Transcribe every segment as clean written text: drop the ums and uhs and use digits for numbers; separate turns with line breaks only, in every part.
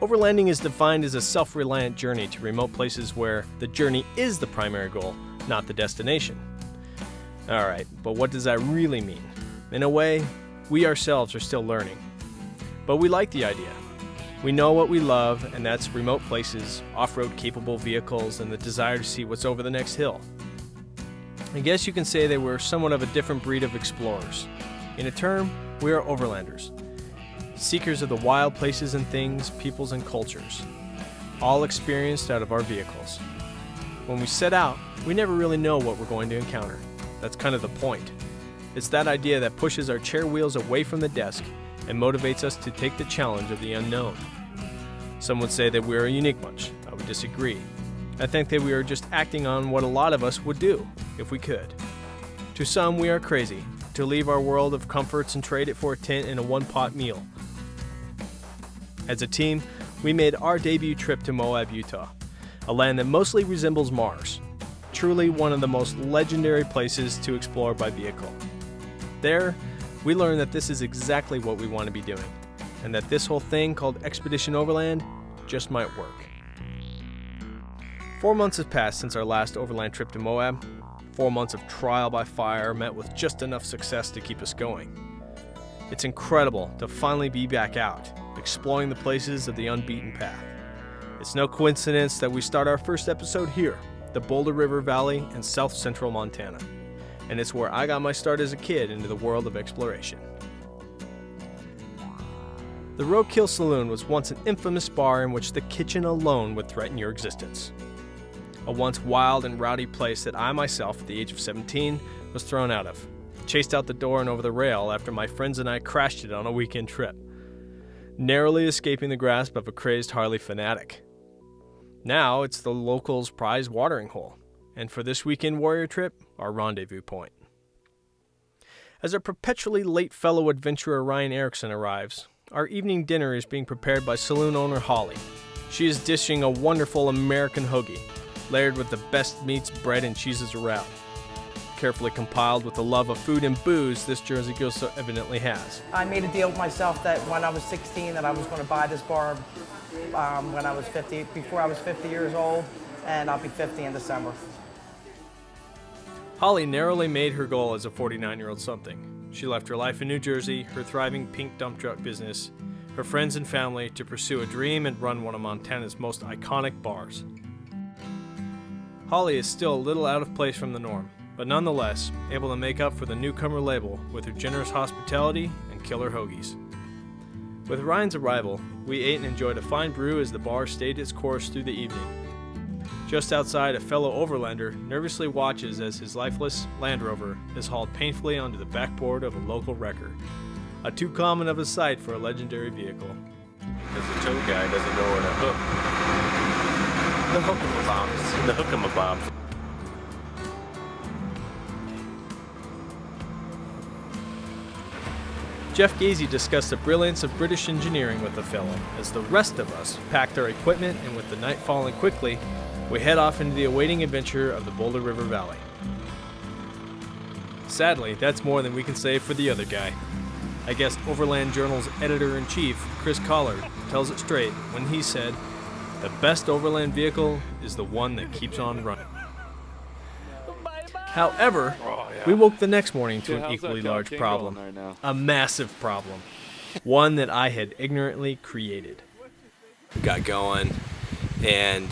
Overlanding is defined as a self-reliant journey to remote places where the journey is the primary goal, not the destination. Alright, but what does that really mean? In a way, we ourselves are still learning. But we like the idea. We know what we love, and that's remote places, off-road capable vehicles, and the desire to see what's over the next hill. I guess you can say that we're somewhat of a different breed of explorers. In a term, we are overlanders. Seekers of the wild places and things, peoples and cultures, all experienced out of our vehicles. When we set out, we never really know what we're going to encounter. That's kind of the point. It's that idea that pushes our chair wheels away from the desk and motivates us to take the challenge of the unknown. Some would say that we're a unique bunch. I would disagree. I think that we are just acting on what a lot of us would do, if we could. To some, we are crazy, to leave our world of comforts and trade it for a tent and a one-pot meal. As a team, we made our debut trip to Moab, Utah, a land that mostly resembles Mars. Truly one of the most legendary places to explore by vehicle. There, we learned that this is exactly what we want to be doing, and that this whole thing called Expedition Overland just might work. 4 months have passed since our last overland trip to Moab. 4 months of trial by fire met with just enough success to keep us going. It's incredible to finally be back out, exploring the places of the unbeaten path. It's no coincidence that we start our first episode here, the Boulder River Valley in south central Montana. And it's where I got my start as a kid into the world of exploration. The Roadkill Saloon was once an infamous bar in which the kitchen alone would threaten your existence. A once wild and rowdy place that I myself, at the age of 17, was thrown out of. Chased out the door and over the rail after my friends and I crashed it on a weekend trip, narrowly escaping the grasp of a crazed Harley fanatic. Now it's the locals' prized watering hole, and for this weekend warrior trip, our rendezvous point. As our perpetually late fellow adventurer Ryan Erickson arrives, our evening dinner is being prepared by saloon owner Holly. She is dishing a wonderful American hoagie, layered with the best meats, bread, and cheeses around. Carefully compiled with the love of food and booze this Jersey girl so evidently has.
I made a deal with myself that when I was 16 that I was going to buy this bar when I was 50, before I was 50 years old, and I'll be 50 in December.
Holly narrowly made her goal as a 49-year-old something. She left her life in New Jersey, her thriving pink dump truck business, her friends and family to pursue a dream and run one of Montana's most iconic bars. Holly is still a little out of place from the norm, but nonetheless able to make up for the newcomer label with her generous hospitality and killer hoagies. With Ryan's arrival, we ate and enjoyed a fine brew as the bar stayed its course through the evening. Just outside, a fellow overlander nervously watches as his lifeless Land Rover is hauled painfully onto the backboard of a local wrecker, a too common of a sight for a legendary vehicle.
Because the tow guy doesn't know where to hook. The hook-em-a-bombs. The hook-em-a-bombs.
Jeff Gazy discussed the brilliance of British engineering with the fellow, as the rest of us packed our equipment, and with the night falling quickly, we head off into the awaiting adventure of the Boulder River Valley. Sadly, that's more than we can say for the other guy. I guess Overland Journal's editor-in-chief, Chris Collard, tells it straight when he said, "The best overland vehicle is the one that keeps on running." However, we woke the next morning to an equally large problem. A massive problem. One that I had ignorantly created.
We got going, and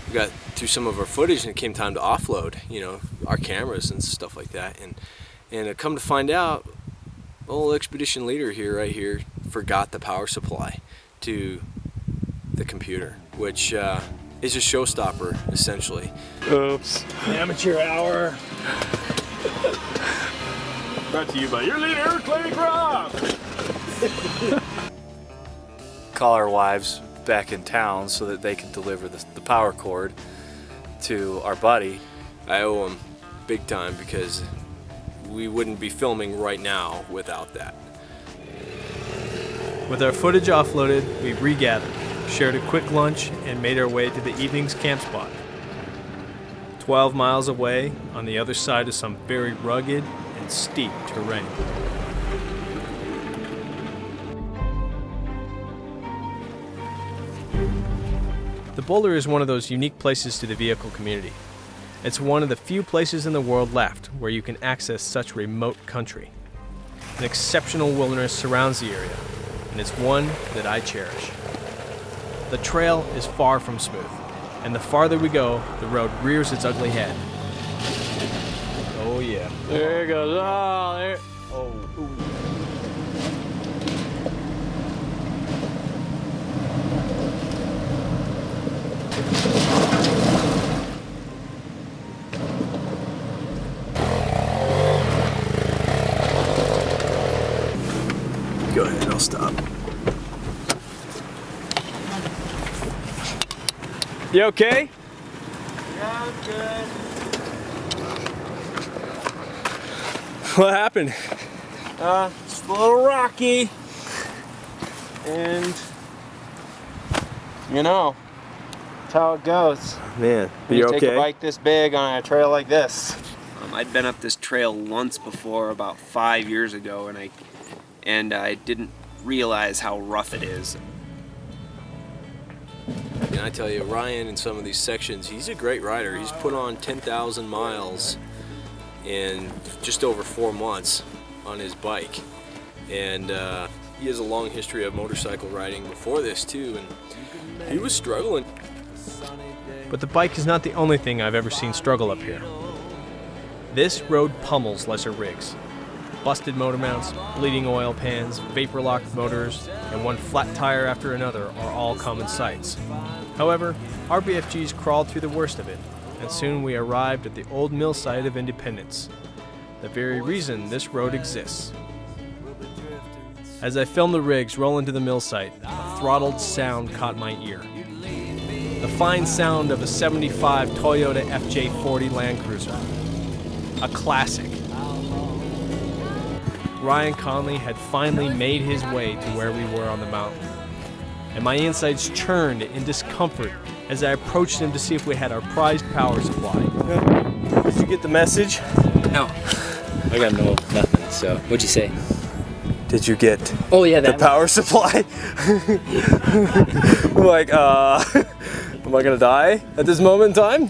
we got through some of our footage, and it came time to offload, our cameras and stuff like that. And I come to find out, old expedition leader right here, forgot the power supply to the computer, which is a showstopper, essentially.
Oops.
Amateur hour.
Brought to you by your leader, Clay Croft.
Call our wives back in town so that they can deliver the power cord to our buddy.
I owe him big time because we wouldn't be filming right now without that.
With our footage offloaded, we regathered, shared a quick lunch, and made our way to the evening's camp spot. 12 miles away, on the other side of some very rugged and steep terrain. The Boulder is one of those unique places to the vehicle community. It's one of the few places in the world left where you can access such remote country. An exceptional wilderness surrounds the area, and it's one that I cherish. The trail is far from smooth, and the farther we go, the road rears its ugly head. Oh yeah.
There it goes. Oh, there. Oh. Ooh.
Go ahead, I'll stop.
You okay?
Yeah, I'm good.
What happened?
Just a little rocky. And, you know, that's how it goes.
Man,
When
you
you take a
okay?
bike this big on a trail like this. I'd been up this trail once before, about 5 years ago, and I didn't realize how rough it is.
And I tell you, Ryan in some of these sections, he's a great rider. He's put on 10,000 miles in just over 4 months on his bike. And he has a long history of motorcycle riding before this too, and he was struggling.
But the bike is not the only thing I've ever seen struggle up here. This road pummels lesser rigs. Busted motor mounts, bleeding oil pans, vapor-locked motors, and one flat tire after another are all common sights. However, our BFGs crawled through the worst of it, and soon we arrived at the old mill site of Independence, the very reason this road exists. As I filmed the rigs roll into the mill site, a throttled sound caught my ear. The fine sound of a 75 Toyota FJ40 Land Cruiser. A classic. Ryan Conley had finally made his way to where we were on the mountain, and my insides churned in discomfort as I approached him to see if we had our prized power supply. Did you get the message?
No. I got nothing, so what'd you say?
Did you get
Oh yeah,
the
that
power supply? Like, am I gonna die at this moment in time?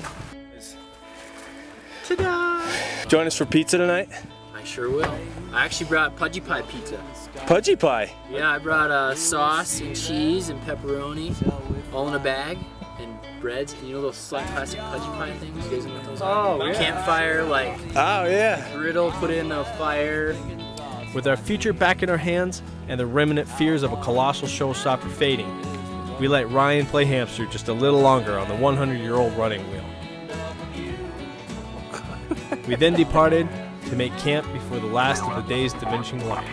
Ta-da!
Join us for pizza tonight?
I sure will. I actually brought pudgy pie pizza.
Pudgy pie.
Yeah, I brought sauce and cheese and pepperoni, all in a bag, and breads. And you know those like classic pudgy pie things? You guys know what those are?
Oh, yeah.
Campfire, like
Oh yeah.
griddle put in a fire.
With our future back in our hands and the remnant fears of a colossal showstopper fading, we let Ryan play hamster just a little longer on the 100-year-old running wheel. We then departed to make camp before the last of the day's diminishing light.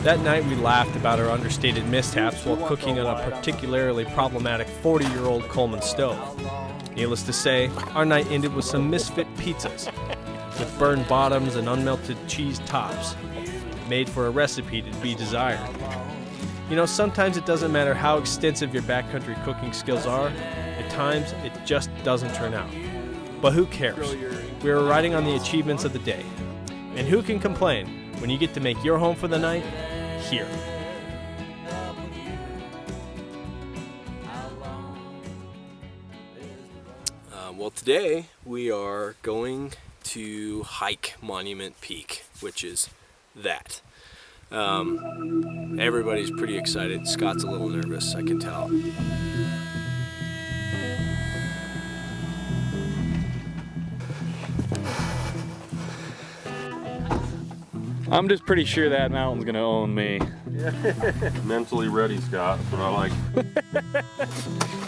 That night we laughed about our understated mishaps while cooking on a particularly problematic 40-year-old Coleman stove. Needless to say, our night ended with some misfit pizzas, with burned bottoms and unmelted cheese tops, made for a recipe to be desired. You know, sometimes it doesn't matter how extensive your backcountry cooking skills are, at times it just doesn't turn out. But who cares? We were riding on the achievements of the day. And who can complain when you get to make your home for the night here?
Well, today we are going to hike Monument Peak, which is that. Everybody's pretty excited. Scott's a little nervous, I can tell.
I'm just pretty sure that mountain's gonna own me.
Mentally ready, Scott. That's what I like.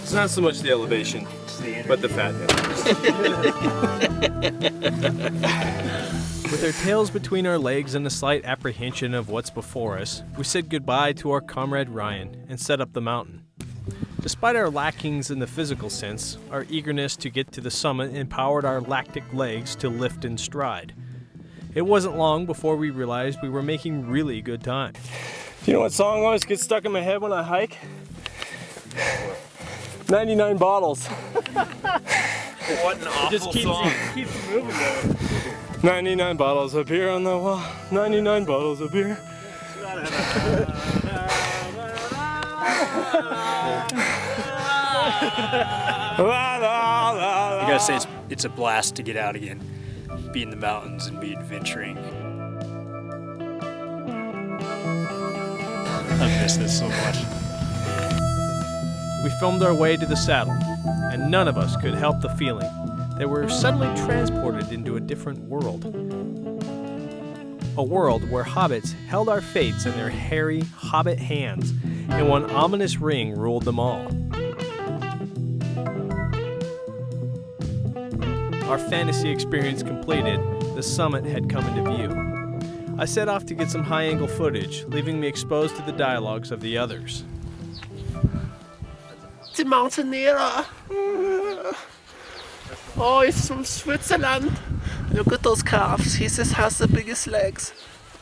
It's not so much the elevation, but the fatness. With our tails between our legs and a slight apprehension of what's before us, we said goodbye to our comrade Ryan and set up the mountain. Despite our lackings in the physical sense, our eagerness to get to the summit empowered our lactic legs to lift in stride. It wasn't long before we realized we were making really good time. You know what song always gets stuck in my head when I hike? 99 bottles.
What an awful song.
Keeps moving though. 99 bottles of beer on the wall. 99 bottles of beer.
I gotta say, it's a blast to get out again, be in the mountains and be adventuring. I miss this so much.
We filmed our way to the saddle, and none of us could help the feeling that we're suddenly transported into a different world. A world where hobbits held our fates in their hairy hobbit hands, and one ominous ring ruled them all. Our fantasy experience completed, the summit had come into view. I set off to get some high-angle footage, leaving me exposed to the dialogues of the others.
The mountaineer. Oh, he's from Switzerland. Look at those calves. He just has the biggest legs.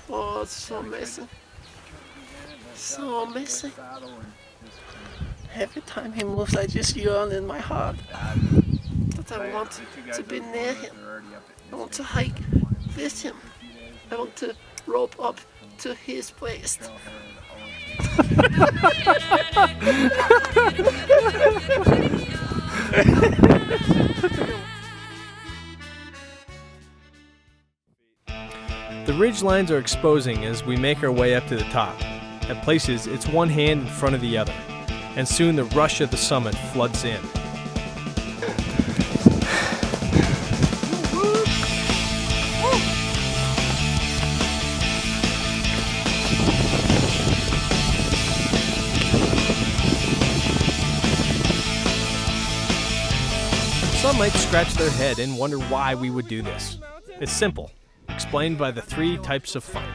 Oh, it's so amazing. So amazing. Every time he moves, I just yearn in my heart that I want to be near him. I want to hike with him. I want to rope up to his waist.
The ridge lines are exposing as we make our way up to the top. At places, it's one hand in front of the other, and soon the rush of the summit floods in. Some might scratch their head and wonder why we would do this. It's simple, explained by the 3 types of fun.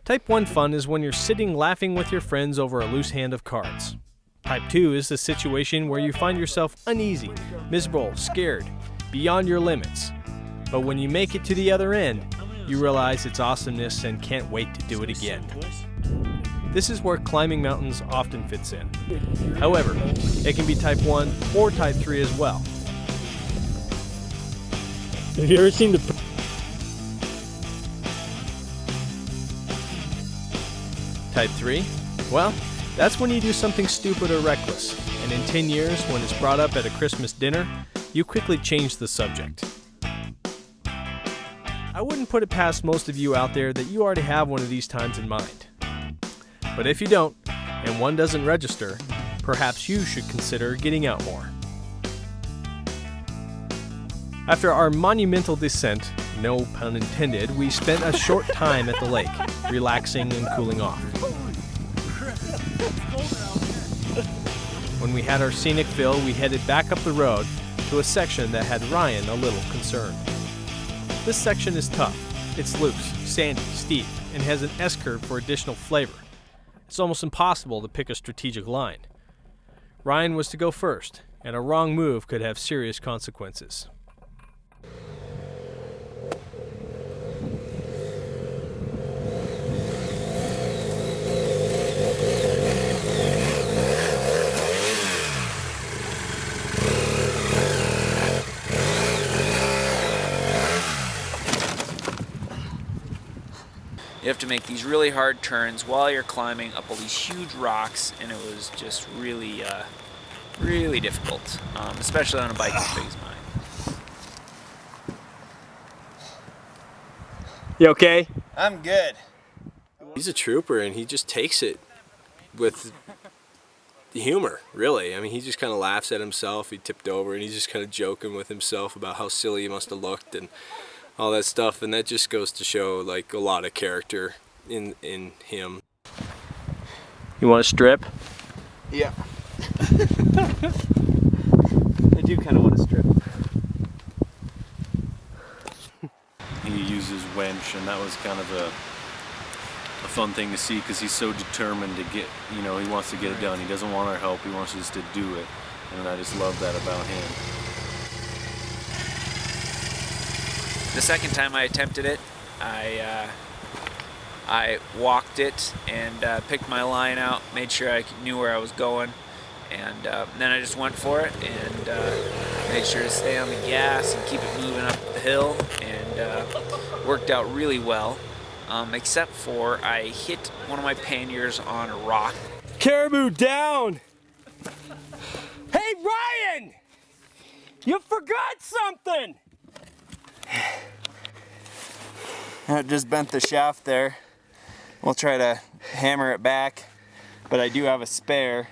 Type 1 fun is when you're sitting laughing with your friends over a loose hand of cards. Type 2 is the situation where you find yourself uneasy, miserable, scared, beyond your limits. But when you make it to the other end, you realize its awesomeness and can't wait to do it again. This is where climbing mountains often fits in. However, it can be Type 1 or Type 3 as well.
Have you ever seen the...
Type 3? Well, that's when you do something stupid or reckless, and in 10 years, when it's brought up at a Christmas dinner, you quickly change the subject. I wouldn't put it past most of you out there that you already have one of these times in mind. But if you don't, and one doesn't register, perhaps you should consider getting out more. After our monumental descent, no pun intended, we spent a short time at the lake, relaxing and cooling off. When we had our scenic fill, we headed back up the road to a section that had Ryan a little concerned. This section is tough. It's loose, sandy, steep, and has an S-curve for additional flavor. It's almost impossible to pick a strategic line. Ryan was to go first, and a wrong move could have serious consequences.
You have to make these really hard turns while you're climbing up all these huge rocks, and it was just really, really difficult, especially on a bike as big as mine.
You okay?
I'm good.
He's a trooper, and he just takes it with humor, really. I mean, he just kind of laughs at himself. He tipped over, and he's just kind of joking with himself about how silly he must have looked and all that stuff, and that just goes to show like a lot of character in him.
You want to strip?
Yeah. I do kind of want to strip.
He uses winch, and that was kind of a fun thing to see because he's so determined to get, he wants to get it done. He doesn't want our help, he wants us to do it, and I just love that about him. The
second time I attempted it, I I walked it and picked my line out, made sure I knew where I was going, and then I just went for it and made sure to stay on the gas and keep it moving up the hill, and worked out really well, except for I hit one of my panniers on a rock.
Caribou down! Hey Ryan! You forgot something!
I just bent the shaft there. We'll try to hammer it back, but I do have a spare.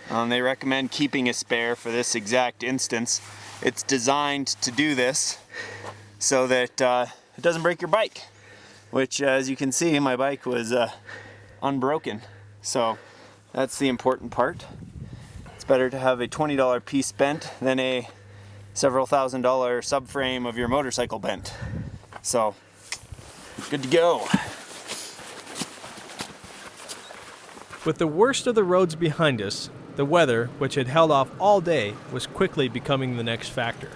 They recommend keeping a spare for this exact instance. It's designed to do this so that it doesn't break your bike, which as you can see, my bike was unbroken. So that's the important part. It's better to have a $20 piece bent than a several $1,000 subframe of your motorcycle bent. So, good to go.
With the worst of the roads behind us, the weather, which had held off all day, was quickly becoming the next factor.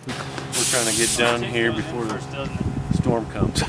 We're trying to get down here before the storm comes.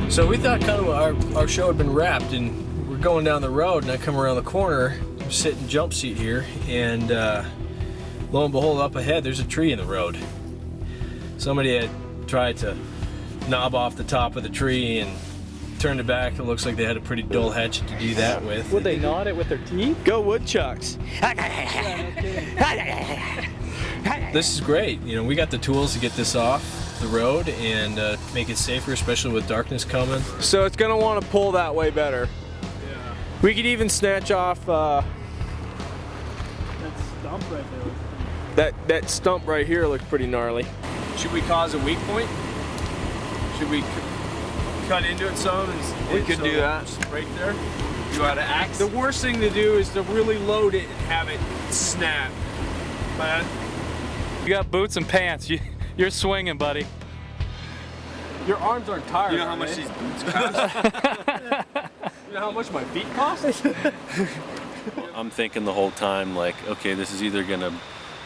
So we thought kind of our show had been wrapped, and we're going down the road, and I come around the corner, I'm sitting in jump seat here, and lo and behold, up ahead there's a tree in the road. Somebody had tried to knob off the top of the tree and turned it back. It looks like they had a pretty dull hatchet to do that with.
Would they gnaw it with their teeth?
Go woodchucks! This is great. You know, we got the tools to get this off the road and make it safer, especially with darkness coming. So it's gonna want to pull that way better.
Yeah.
We could even snatch off
That stump right there.
that stump right here looks pretty gnarly. Should we cause a weak point? Should we cut into it some? And
We could do that.
Just right there. You got an axe. The worst thing to do is to really load it and have it snap. But
You got boots and pants. You're swinging, buddy.
your arms aren't tired.
You know how much these boots cost?
You know how much my feet cost?
I'm thinking the whole time, like, okay, this is either gonna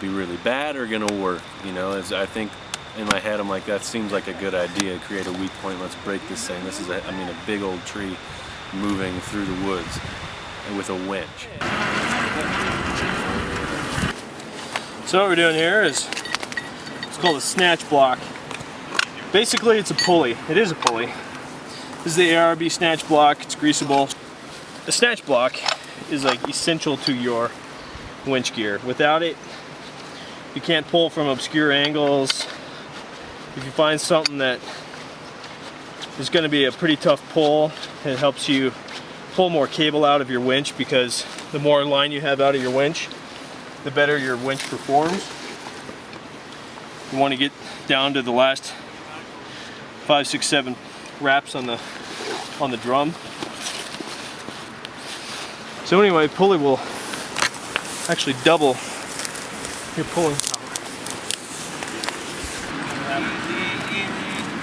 be really bad or gonna work. You know, as I think in my head, I'm like, that seems like a good idea. Create a weak point. Let's break this thing. This is, a big old tree moving through the woods with a winch.
So what we're doing here is, it's called a snatch block. Basically it's a pulley. It is a pulley. This is the Arb Snatch Block. It's greasable. The snatch block is like essential to your winch gear. Without it, you can't pull from obscure angles. If you find something that is going to be a pretty tough pull, it helps you pull more cable out of your winch, because the more line you have out of your winch, the better your winch performs. You want to get down to the last 5, 6, 7 wraps on the drum. So anyway, pulley will actually double your pulling power.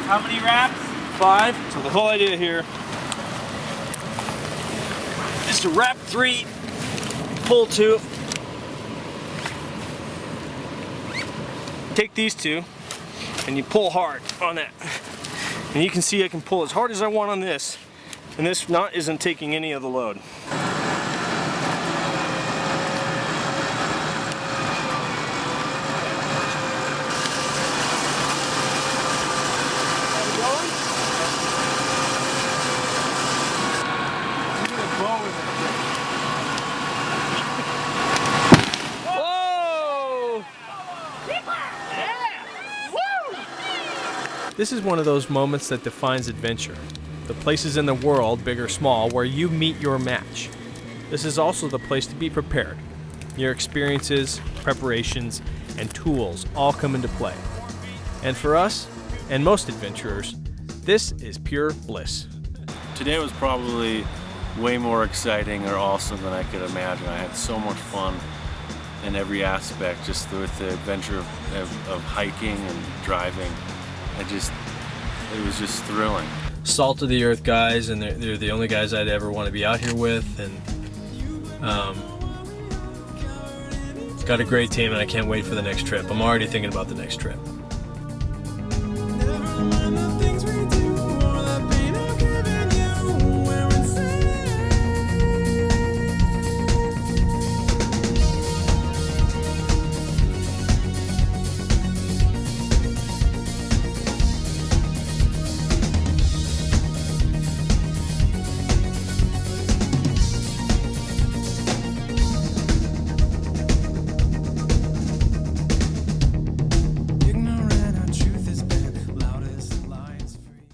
How many wraps?
5. So the whole idea here is to wrap 3, pull 2. Take these 2 and you pull hard on that. And you can see I can pull as hard as I want on this, and this knot isn't taking any of the load. This is one of those moments that defines adventure. The places in the world, big or small, where you meet your match. this is also the place to be prepared. Your experiences, preparations, and tools all come into play. And for us, and most adventurers, this is pure bliss.
Today was probably way more exciting or awesome than I could imagine. I had so much fun in every aspect, just with the adventure of hiking and driving. It was just thrilling.
Salt of the earth guys, and they're the only guys I'd ever want to be out here with, and got a great team, and I can't wait for the next trip. I'm already thinking about the next trip.